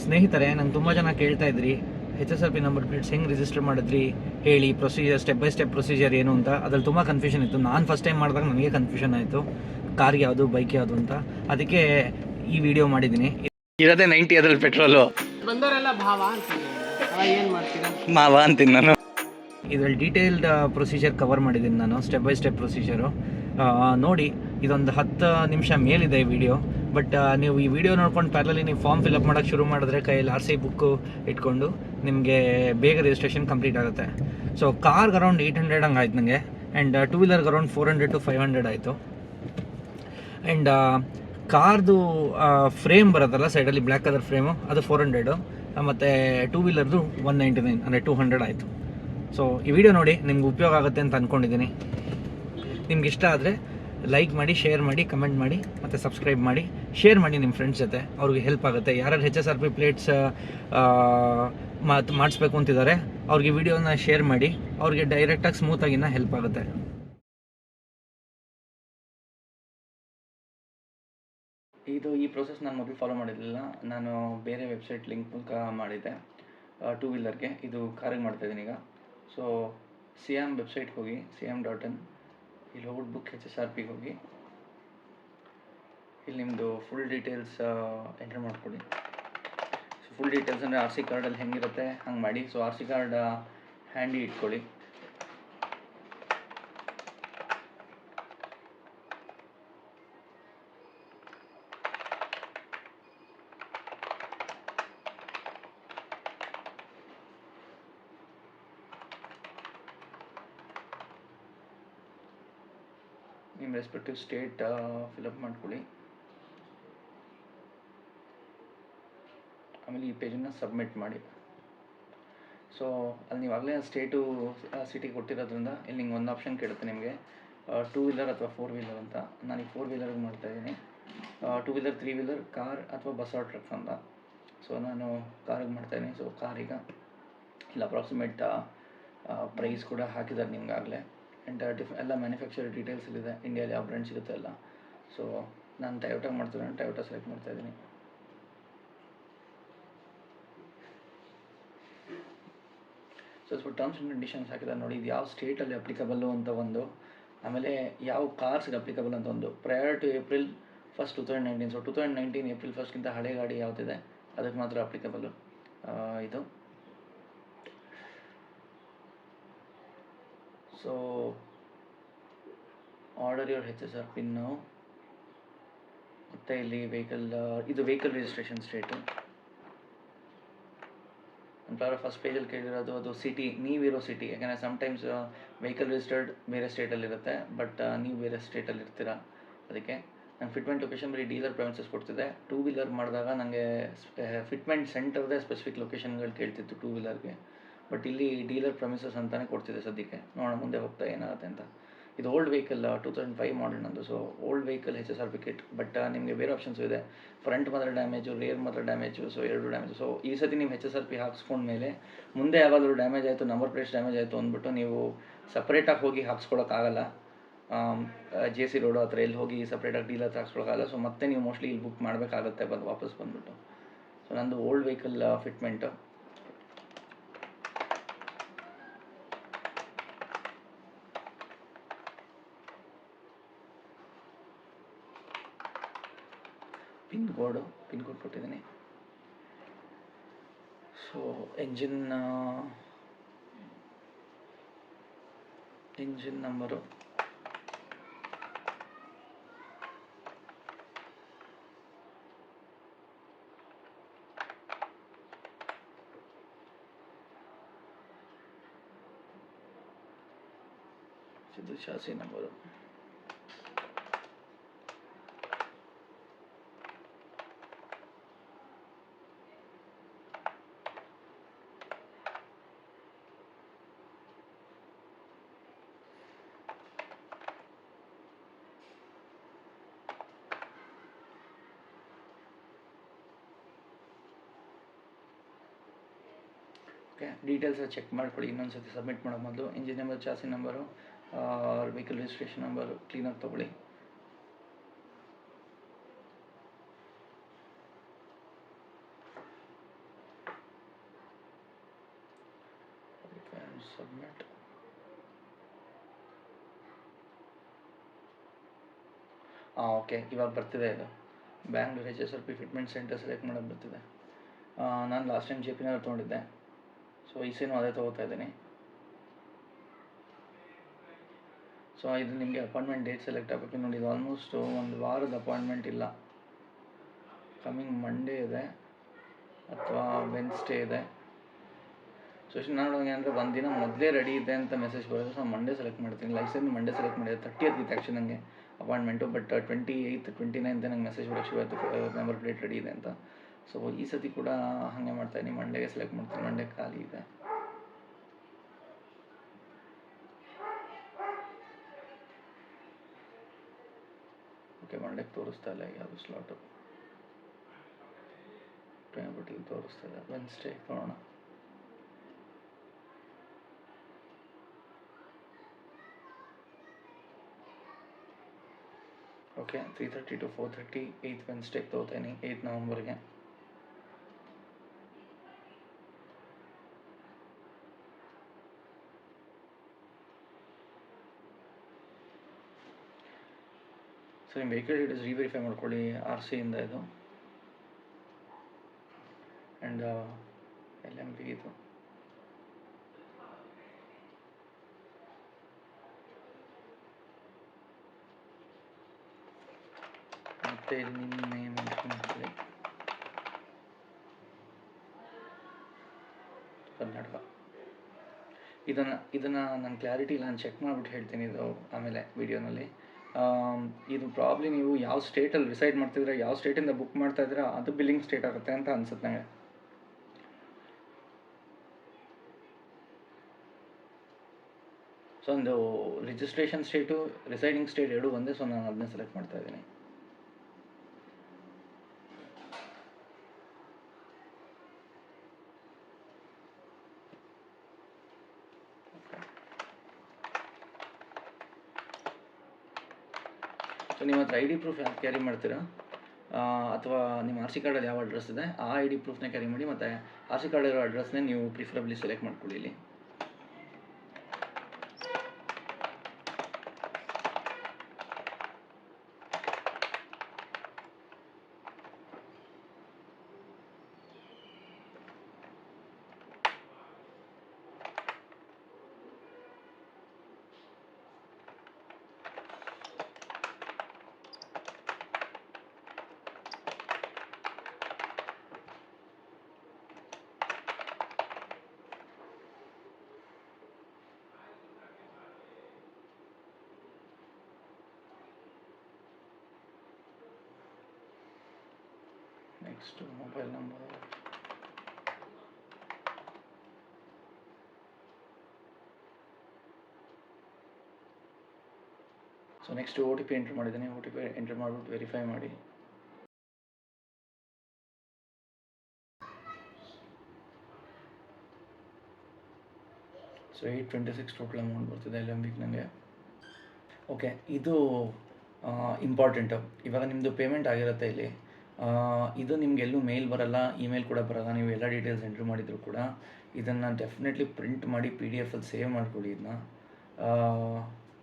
ಸ್ನೇಹಿತರೆ, ನಂಗೆ ತುಂಬ ಜನ ಕೇಳ್ತಾ ಇದ್ರಿ HSRP ನಂಬರ್ ಪ್ಲೇಟ್ಸ್ ಹೆಂಗೆ ರಿಜಿಸ್ಟರ್ ಮಾಡಿದ್ರಿ ಹೇಳಿ, procedure step by step procedure ಏನು ಅಂತ. ಅದ್ರಲ್ಲಿ ತುಂಬ ಕನ್ಫ್ಯೂಷನ್ ಇತ್ತು. ನಾನು ಫಸ್ಟ್ ಟೈಮ್ ಮಾಡಿದಾಗ ನನಗೆ ಕನ್ಫ್ಯೂಷನ್ ಆಯಿತು, ಕಾರ್ಗೆ ಯಾವುದು ಬೈಕ್ ಯಾವುದು ಅಂತ. ಅದಕ್ಕೆ ಈ ವಿಡಿಯೋ ಮಾಡಿದ್ದೀನಿ. ಇರೋದೇ 90, ಅದ್ರಲ್ಲಿ ಪೆಟ್ರೋಲು ಬಂದವರೆಲ್ಲ ಭಾವ ಅಂತೀನಿ. ಏನು ಮಾಡ್ತೀರಾ ಮಾವ ಅಂತೀನಿ ನಾನು. ಇದರಲ್ಲಿ ಡೀಟೇಲ್ಡ್ ಪ್ರೊಸೀಜರ್ ಕವರ್ ಮಾಡಿದ್ದೀನಿ ನಾನು, ಸ್ಟೆಪ್ ಬೈ ಸ್ಟೆಪ್ ಪ್ರೊಸೀಜರು. ನೋಡಿ, ಇದೊಂದು 10 ನಿಮಿಷ ಮೇಲಿದೆ ಈ ವಿಡಿಯೋ. ಬಟ್ ನೀವು ಈ ವಿಡಿಯೋ ನೋಡ್ಕೊಂಡು ಪ್ಯಾರಲಲ್ಲಿ ನೀವು ಫಾರ್ಮ್ ಫಿಲಪ್ ಮಾಡೋಕ್ಕೆ ಶುರು ಮಾಡಿದ್ರೆ ಕೈಯಲ್ಲಿ RC ಬುಕ್ಕು ಇಟ್ಕೊಂಡು ನಿಮಗೆ ಬೇಗ ರಿಜಿಸ್ಟ್ರೇಷನ್ ಕಂಪ್ಲೀಟ್ ಆಗುತ್ತೆ. ಸೊ ಕಾರ್ಗೆ ಅರೌಂಡ್ 800 ಹಂಗೆ ಆಯ್ತು ನನಗೆ, ಆ್ಯಂಡ್ ಟೂ ವೀಲರ್ಗೆ ಅರೌಂಡ್ 400 to 500 ಆಯಿತು. ಆ್ಯಂಡ್ ಕಾರ್ದು ಫ್ರೇಮ್ ಬರುತ್ತಲ್ಲ ಸೈಡಲ್ಲಿ, ಬ್ಲ್ಯಾಕ್ ಕಲರ್ ಫ್ರೇಮು, ಅದು 400, ಮತ್ತು ಟೂ ವೀಲರ್ದು 199 ಅಂದರೆ 200 ಆಯಿತು. ಸೊ ಈ ವಿಡಿಯೋ ನೋಡಿ, ನಿಮ್ಗೆ ಉಪಯೋಗ ಆಗುತ್ತೆ ಅಂತ ಅಂದ್ಕೊಂಡಿದ್ದೀನಿ. ನಿಮ್ಗೆ ಇಷ್ಟ ಆದರೆ ಲೈಕ್ ಮಾಡಿ, ಶೇರ್ ಮಾಡಿ, ಕಮೆಂಟ್ ಮಾಡಿ, ಮತ್ತು ಸಬ್ಸ್ಕ್ರೈಬ್ ಮಾಡಿ. ಶೇರ್ ಮಾಡಿ ನಿಮ್ಮ ಫ್ರೆಂಡ್ಸ್ ಜೊತೆ, ಅವ್ರಿಗೆ ಹೆಲ್ಪ್ ಆಗುತ್ತೆ. ಯಾರು HSRP ಪ್ಲೇಟ್ಸ್ ಮಾಡಿಸ್ಬೇಕು ಅಂತಿದ್ದಾರೆ ಅವ್ರಿಗೆ ವಿಡಿಯೋನ ಶೇರ್ ಮಾಡಿ, ಅವ್ರಿಗೆ ಡೈರೆಕ್ಟಾಗಿ ಸ್ಮೂತಾಗಿನ ಹೆಲ್ಪ್ ಆಗುತ್ತೆ. ಈ ಪ್ರೊಸೆಸ್ ನಾನು ಮೊದಲು ಫಾಲೋ ಮಾಡಿರಲಿಲ್ಲ. ನಾನು ಬೇರೆ ವೆಬ್ಸೈಟ್ ಲಿಂಕ್ ಮೂಲಕ ಮಾಡಿದ್ದೆ ಟೂ ವೀಲರ್ಗೆ. ಇದು ಕಾರಿಗೆ ಮಾಡ್ತಾಯಿದ್ದೀನಿ ಈಗ. ಸೊ CM ವೆಬ್ಸೈಟ್ಗೆ ಹೋಗಿ, cm.in, ಇಲ್ಲಿ ಹೋಗ್ಬಿಟ್ಟು ಬುಕ್ HSRPಗೆ ಹೋಗಿ, ಇಲ್ಲಿ ನಿಮ್ಮದು ಫುಲ್ ಡೀಟೇಲ್ಸ್ ಎಂಟ್ರ್ ಮಾಡ್ಕೊಳ್ಳಿ. ಸೊ ಫುಲ್ ಡೀಟೇಲ್ಸ್ ಅಂದರೆ RC ಕಾರ್ಡಲ್ಲಿ ಹೆಂಗಿರುತ್ತೆ ಹಂಗೆ ಮಾಡಿ. ಸೊ RC ಕಾರ್ಡ್ ಹ್ಯಾಂಡಿ ಇಟ್ಕೊಳ್ಳಿ. ನಿಮ್ಮ ರೆಸ್ಪೆಕ್ಟಿವ್ ಸ್ಟೇಟ್ ಫಿಲಪ್ ಮಾಡ್ಕೊಳ್ಳಿ. ಆಮೇಲೆ ಈ ಪೇಜನ್ನು ಸಬ್ಮಿಟ್ ಮಾಡಿ. ಸೊ ಅಲ್ಲಿ ನೀವು ಆಗಲೇ ಸ್ಟೇಟು ಸಿಟಿ ಕೊಟ್ಟಿರೋದ್ರಿಂದ ಇಲ್ಲಿ ನಿಮ್ಗೆ ಒಂದು ಆಪ್ಷನ್ ಕೇಳುತ್ತೆ ನಿಮಗೆ, ಟೂ ವೀಲರ್ ಅಥವಾ 4 ವೀಲರ್ ಅಂತ. ನಾನೀಗ 4 ವೀಲರ್ಗೆ ಮಾಡ್ತಾಯಿದ್ದೀನಿ. 2 ವೀಲರ್, 3 ವೀಲರ್, ಕಾರ್ ಅಥವಾ ಬಸ್ ಆರ್ ಟ್ರಕ್ ಅಂತ. ಸೊ ನಾನು ಕಾರಿಗೆ ಮಾಡ್ತಾಯಿದ್ದೀನಿ. ಸೊ ಕಾರಿಗೆ ಇಲ್ಲಿ ಅಪ್ರಾಕ್ಸಿಮೇಟ್ ಪ್ರೈಸ್ ಕೂಡ ಹಾಕಿದ್ದಾರೆ ನಿಮ್ಗಾಗಲೇ. ಆ್ಯಂಡ್ ಎಲ್ಲ ಮ್ಯಾನುಫ್ಯಾಕ್ಚರ್ ಡೀಟೇಲ್ಸ್ ಇಲ್ಲಿದೆ, ಇಂಡಿಯಾದಲ್ಲಿ ಯಾವ ಬ್ರ್ಯಾಂಡ್ ಸಿಗುತ್ತೆ ಎಲ್ಲ. ಸೊ ನಾನು ಟೊಯೋಟಾಗೆ ಮಾಡ್ತಿದ್ದೀನಿ, ಟೊಯೋಟಾ ಸೆಲೆಕ್ಟ್ ಮಾಡ್ತಾಯಿದ್ದೀನಿ. ಸೊ ಸ್ವಲ್ಪ ಟರ್ಮ್ಸ್ ಆ್ಯಂಡ್ ಕಂಡೀಷನ್ಸ್ ಹಾಕಿದ್ದಾರೆ ನೋಡಿ. ಇದು ಯಾವ ಸ್ಟೇಟಲ್ಲಿ ಅಪ್ಲಿಕಬಲ್ಲು ಅಂತ ಒಂದು, ಆಮೇಲೆ ಯಾವ ಕಾರ್ಸ್ಗೆ ಅಪ್ಲಿಕಬಲ್ ಅಂತ ಒಂದು. Prior to April 1st, 2019. So 2019 April 1st ಹಳೆ ಗಾಡಿ ಯಾವುದಿದೆ ಅದಕ್ಕೆ ಮಾತ್ರ ಅಪ್ಲಿಕಬಲ್ಲು ಇದು. ಸೊ ಆರ್ಡರ್ ಯುವರ್ HSRP ನಾವು, ಮತ್ತು ಇಲ್ಲಿ ವೆಹಿಕಲ್, ಇದು ವೆಹಿಕಲ್ ರಿಜಿಸ್ಟ್ರೇಷನ್ ಸ್ಟೇಟು. ಫಸ್ಟ್ ಪೇಜಲ್ಲಿ ಕೇಳಿರೋದು ಅದು ಸಿಟಿ, ನೀವಿರೋ ಸಿಟಿ. ಯಾಕೆಂದರೆ ಸಮ್ಟೈಮ್ಸ್ ವೆಹಿಕಲ್ ರಿಜಿಸ್ಟರ್ಡ್ ಬೇರೆ ಸ್ಟೇಟಲ್ಲಿರುತ್ತೆ, ಬಟ್ ನೀವು ಬೇರೆ ಸ್ಟೇಟಲ್ಲಿ ಇರ್ತೀರ. ಅದಕ್ಕೆ ನಾನು ಫಿಟ್ಮೆಂಟ್ ಲೊಕೇಶನ್ ಬರೀ ಡೀಲರ್ ಪ್ರೈಸಸ್ ಕೊಡ್ತಿದ್ದೆ. ಟೂ ವೀಲರ್ ಮಾಡಿದಾಗ ನನಗೆ ಫಿಟ್ಮೆಂಟ್ ಸೆಂಟರ್ದೇ ಸ್ಪೆಸಿಫಿಕ್ ಲೊಕೇಶನ್ಗಳು ಕೇಳ್ತಿತ್ತು ಟೂ ವೀಲರ್ಗೆ. ಬಟ್ ಇಲ್ಲಿ ಡೀಲರ್ ಪ್ರಮಿಸಸ್ ಅಂತಲೇ ಕೊಡ್ತಿದ್ದೆ ಸದ್ಯಕ್ಕೆ. ನೋಡೋಣ ಮುಂದೆ ಹೋಗ್ತಾ ಏನಾಗುತ್ತೆ ಅಂತ. ಇದು ಓಲ್ಡ್ ವೆಹಿಕಲ್, 2005 ಮಾಡಲ್ ನಂದು. So old vehicle HSRP kit. But ನಿಮಗೆ ಬೇರೆ ಆಪ್ಷನ್ಸು ಇದೆ. ಫ್ರಂಟ್ ಮಾತ್ರ ಡ್ಯಾಮೇಜು, ರೇರ್ ಮಾತ್ರ ಡ್ಯಾಮೇಜು. So 2 damage. ಸೊ ಈ ಸತಿ ನೀವು HSRP ಹಾಕ್ಸ್ಕೊಂಡ್ಮೇಲೆ ಮುಂದೆ ಯಾವಾಗಲೂ ಡ್ಯಾಮೇಜ್ ಆಯಿತು, ನಂಬರ್ ಪ್ಲೇಟ್ಸ್ ಡ್ಯಾಮೇಜ್ ಆಯಿತು ಅಂದ್ಬಿಟ್ಟು ನೀವು ಸಪ್ರೇಟಾಗಿ ಹೋಗಿ ಹಾಕ್ಸ್ಕೊಳಕ್ಕಾಗಲ್ಲ. JC ರೋಡು ಹತ್ರ ಎಲ್ಲಿ ಹೋಗಿ ಸಪ್ರೇಟಾಗಿ ಡೀಲರ್ ಹತ್ರ ಹಾಕ್ಸ್ಕೊಳಕ್ಕಾಗಲ್ಲ. ಸೊ ಮತ್ತೆ ನೀವು ಮೋಸ್ಟ್ಲಿ ಇಲ್ಲಿ ಬುಕ್ ಮಾಡಬೇಕಾಗುತ್ತೆ ವಾಪಸ್ ಬಂದುಬಿಟ್ಟು. ಸೊ ನಂದು old vehicle fitment. Pin code ಕೊಟ್ಟಿದ್ದೀನಿ. ಸೊ ಎಂಜಿನ್ ನಂಬರು, ಇದು chassis number. Okay, details check ಮಾಡ್ಕೊಳ್ಳಿ ಇನ್ನೊಂದು ಸತಿ ಸಬ್ಮಿಟ್ ಮಾಡೋ ಮೊದಲು. Engine number, chassis number, vehicle registration number ಕ್ಲೀನಾಗಿ ತೊಗೊಳ್ಳಿ. ಸಬ್ಮಿಟ್. ಓಕೆ, ಇವಾಗ ಬರ್ತಿದೆ ಇದು. Bangalore HSRP fitment centre select ಮಾಡೋದು ಬರ್ತಿದೆ. ನಾನು ಲಾಸ್ಟ್ ಟೈಮ್ JP ನಗರ್ ತೊಗೊಂಡಿದ್ದೆ, ಸೊ ಈ ಸೀನು ಅದೇ ತೊಗೋತಾ ಇದ್ದೀನಿ. ಸೊ ಇದು ನಿಮಗೆ ಅಪಾಯಿಂಟ್ಮೆಂಟ್ ಡೇಟ್ ಸೆಲೆಕ್ಟ್ ಆಗಬೇಕು ನೋಡಿ. ಇದು ಆಲ್ಮೋಸ್ಟ್ ಒಂದು ವಾರದ ಅಪಾಯಿಂಟ್ಮೆಂಟ್ ಇಲ್ಲ. ಕಮಿಂಗ್ ಮಂಡೇ ಇದೆ ಅಥವಾ ವೆನ್ಸ್ಡೇ ಇದೆ. ಸೊ ನಾನು ಏನಂದರೆ ಒಂದು ದಿನ ಮೊದಲೇ ರೆಡಿ ಇದೆ ಅಂತ ಮೆಸೇಜ್ ಬರೋದು. ಸೊ ಮಂಡೇ ಸೆಲೆಕ್ಟ್ ಮಾಡ್ತೀನಿ. ಲೈಸೆನ್ಸ್ ಮಂಡೇ ಸೆಲೆಕ್ಟ್ ಮಾಡಿದೆ. 30th ಇತ್ತು ಆ್ಯಕ್ಚುಲಿ ನನಗೆ ಅಪಾಯಿಂಟ್ಮೆಂಟು, ಬಟ್ 28th 29th ನಂಗೆ ಮೆಸೇಜ್ ಬರೋಕ್ಕೆ ಶುರು ಆಯಿತು, ನಂಬರ್ ಪ್ಲೇಟ್ ರೆಡಿ ಇದೆ ಅಂತ. ಸೊ ಈ ಸತಿ ಕೂಡ ಹಾಗೆ ಮಾಡ್ತಾಯಿದ್ದೀನಿ, ಮಂಡೇಗೆ ಸೆಲೆಕ್ಟ್ ಮಾಡ್ತೀನಿ. ಮಂಡೇ ಖಾಲಿ ಇದೆ. ಓಕೆ, ಮಂಡೇಗೆ ತೋರಿಸ್ತಾ ಇಲ್ಲ ಯಾವುದು ಸ್ಲಾಟು, ಬಟ್ ಇಲ್ಲಿ ತೋರಿಸ್ತಾ ಇಲ್ಲ. ವೆನ್ಸ್ಡೇ ನೋಡೋಣ. ಓಕೆ, 3:30 to 4:30 8th ವೆನ್ಸ್ಡೇಗೆ ತೊಗೋತೀನಿ, 8th ನವಂಬರ್ಗೆ. ಸೊ ನಿಮ್ಮ ವೆಹಿಕಲ್ ಡೀಟೇಲ್ಸ್ ರೀವೆರಿಫೈ ಮಾಡ್ಕೊಳ್ಳಿ RC ಇಂದ ಇದು, ಆ್ಯಂಡ್ LMV ಇದು. ಮತ್ತು ನಿಮ್ಮ ನೇಮ್ ಮಾಡ್ಕೊಳ್ಳಿ, ಕರ್ನಾಟಕ. ಇದನ್ನು ನಾನು ಕ್ಲಾರಿಟಿ ನಾನು ಚೆಕ್ ಮಾಡಿಬಿಟ್ಟು ಹೇಳ್ತೀನಿ ಇದು ಆಮೇಲೆ ವೀಡಿಯೋನಲ್ಲಿ. ಇದು ಪ್ರಾಬ್ಲಿ ನೀವು ಯಾವ ಸ್ಟೇಟಲ್ಲಿ ರಿಸೈಡ್ ಮಾಡ್ತಿದ್ರೆ, ಯಾವ ಸ್ಟೇಟಿಂದ ಬುಕ್ ಮಾಡ್ತಾ ಇದ್ದೀರಾ ಅದು ಬಿಲ್ಲಿಂಗ್ ಸ್ಟೇಟ್ ಆಗುತ್ತೆ ಅಂತ ಅನ್ಸುತ್ತೆ ನನಗೆ. ಸೊ ಒಂದು ರಿಜಿಸ್ಟ್ರೇಷನ್ ಸ್ಟೇಟು ರಿಸೈಡಿಂಗ್ ಸ್ಟೇಟ್ ಎರಡೂ ಒಂದೇ. ಸೊ ನಾನು ಅದನ್ನೇ ಸೆಲೆಕ್ಟ್ ಮಾಡ್ತಾ ಇದ್ದೀನಿ. ಸೊ ನಿಮ್ಮ ಹತ್ರ ID ಪ್ರೂಫ್ ಯಾರು ಕ್ಯಾರಿ ಮಾಡ್ತೀರಾ, ಅಥವಾ ನಿಮ್ಮ RC ಕಾರ್ಡಲ್ಲಿ ಯಾವ ಅಡ್ರೆಸ್ ಇದೆ ಆ ID ಪ್ರೂಫ್ನೇ ಕ್ಯಾರಿ ಮಾಡಿ. ಮತ್ತು RC ಕಾರ್ಡಿರೋ ಅಡ್ರೆಸ್ನೇ ನೀವು ಪ್ರಿಫರಬ್ಲಿ ಸೆಲೆಕ್ಟ್ ಮಾಡ್ಕೊಳ್ಳಿ ಇಲ್ಲಿ. Next mobile number, so next OTP enter ಮಾಡಿದ್ದೀನಿ. OTP ಎಂಟ್ರ್ ಮಾಡಿಬಿಟ್ಟು ವೆರಿಫೈ ಮಾಡಿ. ಸೊ 826 ಟೋಟಲ್ ಅಮೌಂಟ್ ಬರ್ತಿದೆ LMVಗೆ ನನಗೆ. ಓಕೆ, ಇದು ಇಂಪಾರ್ಟೆಂಟು. ಇವಾಗ ನಿಮ್ಮದು ಪೇಮೆಂಟ್ ಆಗಿರುತ್ತೆ ಇಲ್ಲಿ. ಇದು ನಿಮಗೆಲ್ಲೂ ಮೇಲ್ ಬರೋಲ್ಲ, ಇಮೇಲ್ ಕೂಡ ಬರೋಲ್ಲ. ನೀವು ಎಲ್ಲ ಡೀಟೇಲ್ಸ್ ಎಂಟ್ರ್ ಮಾಡಿದ್ರು ಕೂಡ ಇದನ್ನು ಡೆಫಿನೆಟ್ಲಿ ಪ್ರಿಂಟ್ ಮಾಡಿ PDF-ಅಲ್ಲಿ ಸೇವ್ ಮಾಡ್ಕೊಳ್ಳಿ. ಇದನ್ನ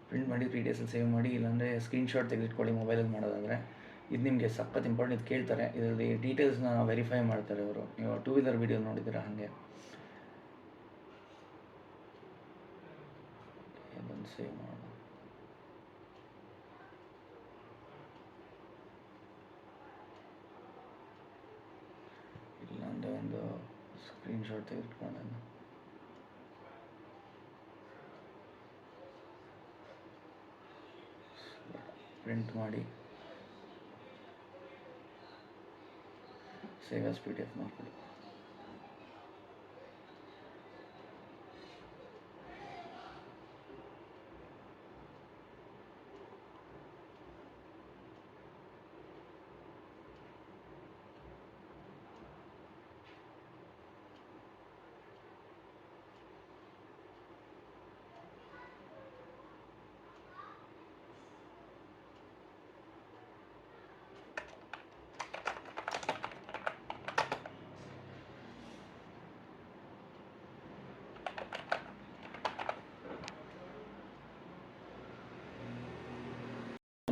ಪ್ರಿಂಟ್ ಮಾಡಿ PDF-ಅಲ್ಲಿ ಸೇವ್ ಮಾಡಿ, ಇಲ್ಲಾಂದರೆ ಸ್ಕ್ರೀನ್ಶಾಟ್ ತೆಗೆದಿಟ್ಕೊಳ್ಳಿ ಮೊಬೈಲಲ್ಲಿ ಮಾಡೋದಾದರೆ. ಇದು ನಿಮಗೆ ಸಖತ್ ಇಂಪಾರ್ಟೆಂಟ್. ಇದು ಕೇಳ್ತಾರೆ, ಇದರಲ್ಲಿ ಡೀಟೇಲ್ಸ್ನ ವೆರಿಫೈ ಮಾಡ್ತಾರೆ ಅವರು. ನೀವು 2 ವೀಲರ್ ವೀಡಿಯೋ ನೋಡಿದ್ದೀರಾ ಹಾಗೆ. ಇದನ್ನು ಸೇವ್ ಮಾಡೋಣ. ಇಲ್ಲಾಂದರೆ ಒಂದು ಸ್ಕ್ರೀನ್ಶಾಟ್ ತೆಗೆದುಕೊಳ್ಳೋಣ. ಪ್ರಿಂಟ್ ಮಾಡಿ ಸೇವ್ ಆಸ್ PDF ಮಾಡ್ಕೊಳ್ಳಿ.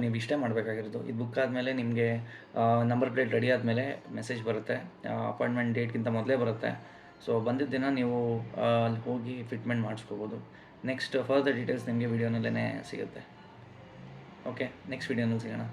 ನೀವು ಇಷ್ಟೇ ಮಾಡಬೇಕಾಗಿರೋದು. ಇದು ಬುಕ್ ಆದಮೇಲೆ ನಿಮಗೆ ನಂಬರ್ ಪ್ಲೇಟ್ ರೆಡಿ ಆದಮೇಲೆ ಮೆಸೇಜ್ ಬರುತ್ತೆ, ಅಪಾಯಿಂಟ್ಮೆಂಟ್ ಡೇಟ್ಗಿಂತ ಮೊದಲೇ ಬರುತ್ತೆ. ಸೊ ಬಂದಿದ್ದ ದಿನ ನೀವು ಅಲ್ಲಿ ಹೋಗಿ ಫಿಟ್ಮೆಂಟ್ ಮಾಡಿಸ್ಕೋಬೋದು. ನೆಕ್ಸ್ಟ್ ಫರ್ದರ್ ಡೀಟೇಲ್ಸ್ ನಿಮಗೆ ವೀಡಿಯೋನಲ್ಲೇ ಸಿಗುತ್ತೆ. ಓಕೆ, ನೆಕ್ಸ್ಟ್ ವೀಡಿಯೋನಲ್ಲಿ ಸಿಗೋಣ.